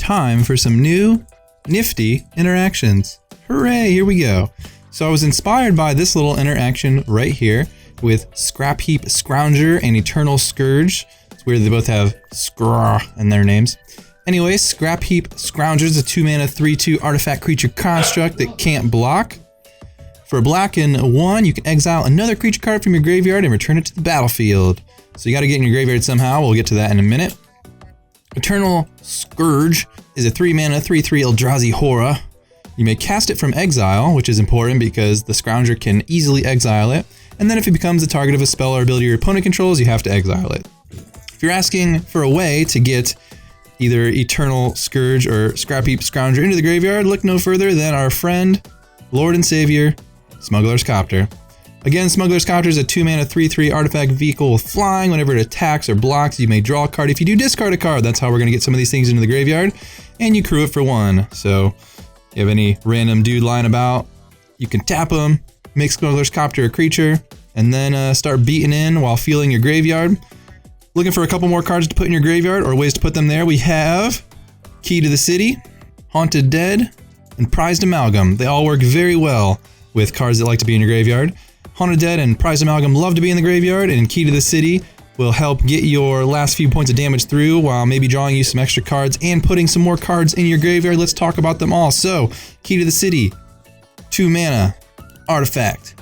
time for some new Nifty Interactions. Hooray, here we go. So I was inspired by this little interaction right here with Scrappheap Scrounger and Eternal Scourge. It's weird they both have Scra in their names. Anyway, Scrapheap Scrounger is a 2-mana 3/2 artifact creature construct that can't block. For a black and 1, you can exile another creature card from your graveyard and return it to the battlefield. So you gotta get in your graveyard somehow, we'll get to that in a minute. Eternal Scourge is a 3-mana 3/3 Eldrazi Horror. You may cast it from exile, which is important because the Scrounger can easily exile it, and then if it becomes the target of a spell or ability your opponent controls, you have to exile it. If you're asking for a way to get either Eternal Scourge or Scrappy Scrounger into the graveyard, look no further than our friend, Lord and Savior, Smugglers Copter. Again, Smugglers Copter is a 2-mana 3/3 artifact vehicle with flying. Whenever it attacks or blocks, you may draw a card. If you do discard a card, that's how we're going to get some of these things into the graveyard, and you crew it for 1. So you have any random dude lying about, you can tap him, make Smugglers Copter a creature, and then start beating in while feeling your graveyard. Looking for a couple more cards to put in your graveyard, or ways to put them there, we have Key to the City, Haunted Dead, and Prized Amalgam. They all work very well with cards that like to be in your graveyard. Haunted Dead and Prized Amalgam love to be in the graveyard, and Key to the City will help get your last few points of damage through while maybe drawing you some extra cards and putting some more cards in your graveyard. Let's talk about them all. So, Key to the City, 2 mana, artifact.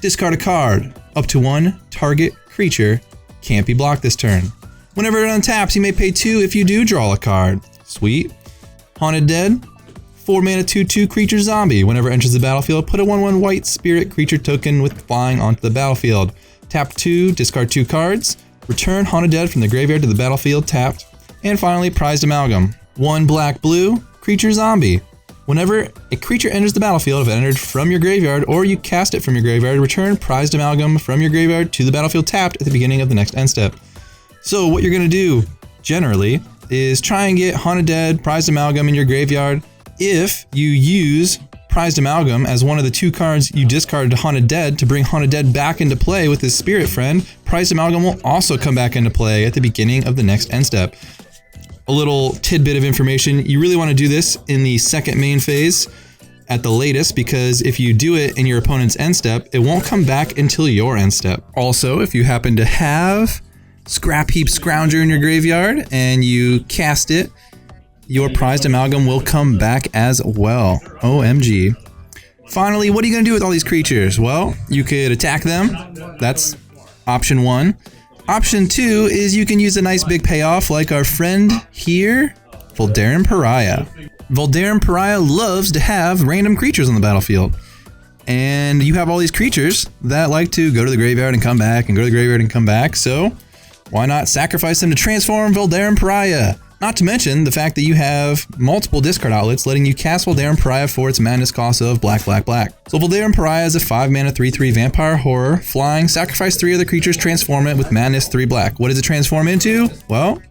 Discard a card. Up to 1 target creature can't be blocked this turn. Whenever it untaps, you may pay 2 if you do draw a card. Sweet. Haunted Dead, 4 mana 2/2 creature zombie. Whenever it enters the battlefield, put a 1/1 white spirit creature token with flying onto the battlefield. Tap 2, discard 2 cards, return Haunted Dead from the graveyard to the battlefield tapped. And finally, Prized Amalgam. 1 black/blue, creature zombie. Whenever a creature enters the battlefield, if it entered from your graveyard or you cast it from your graveyard, return Prized Amalgam from your graveyard to the battlefield tapped at the beginning of the next end step. So what you're gonna do, generally, is try and get Haunted Dead, Prized Amalgam in your graveyard. If you use Prized Amalgam as one of the 2 cards you discarded to Haunted Dead to bring Haunted Dead back into play with his spirit friend, Prized Amalgam will also come back into play at the beginning of the next end step. A little tidbit of information, you really want to do this in the second main phase at the latest, because if you do it in your opponent's end step, it won't come back until your end step. Also, if you happen to have Scrapheap Scrounger in your graveyard and you cast it, your Prized Amalgam will come back as well. OMG. Finally, what are you going to do with all these creatures? Well, you could attack them. That's option 1. Option 2 is you can use a nice big payoff like our friend here, Voldaren Pariah. Voldaren Pariah loves to have random creatures on the battlefield. And you have all these creatures that like to go to the graveyard and come back and go to the graveyard and come back, so why not sacrifice them to transform Voldaren Pariah? Not to mention the fact that you have multiple discard outlets letting you cast Voldaren Pariah for its madness cost of black. So Voldaren Pariah is a 5-mana 3/3 vampire horror, flying, sacrifice 3 other creatures, transform it with madness 3 black. What does it transform into? Well,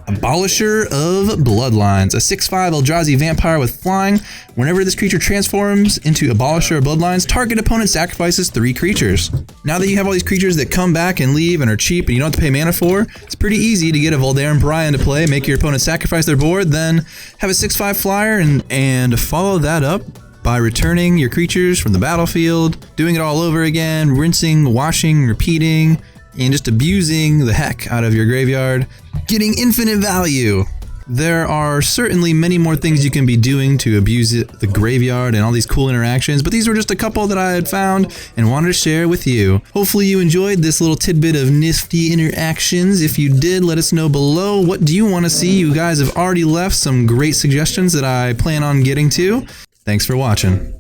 Abolisher of Bloodlines, a 6/5 Eldrazi vampire with flying. Whenever this creature transforms into Abolisher of Bloodlines, target opponent sacrifices 3 creatures. Now that you have all these creatures that come back and leave and are cheap and you don't have to pay mana for, it's pretty easy to get a Voldaren Pariah into play, make your opponent sacrifice their board, then have a 6/5 flyer and follow that up by returning your creatures from the battlefield, doing it all over again, rinsing, washing, repeating, and just abusing the heck out of your graveyard, getting infinite value. There are certainly many more things you can be doing to abuse the graveyard and all these cool interactions, but these were just a couple that I had found and wanted to share with you. Hopefully you enjoyed this little tidbit of Nifty Interactions. If you did, let us know below. What do you want to see? You guys have already left some great suggestions that I plan on getting to. Thanks for watching.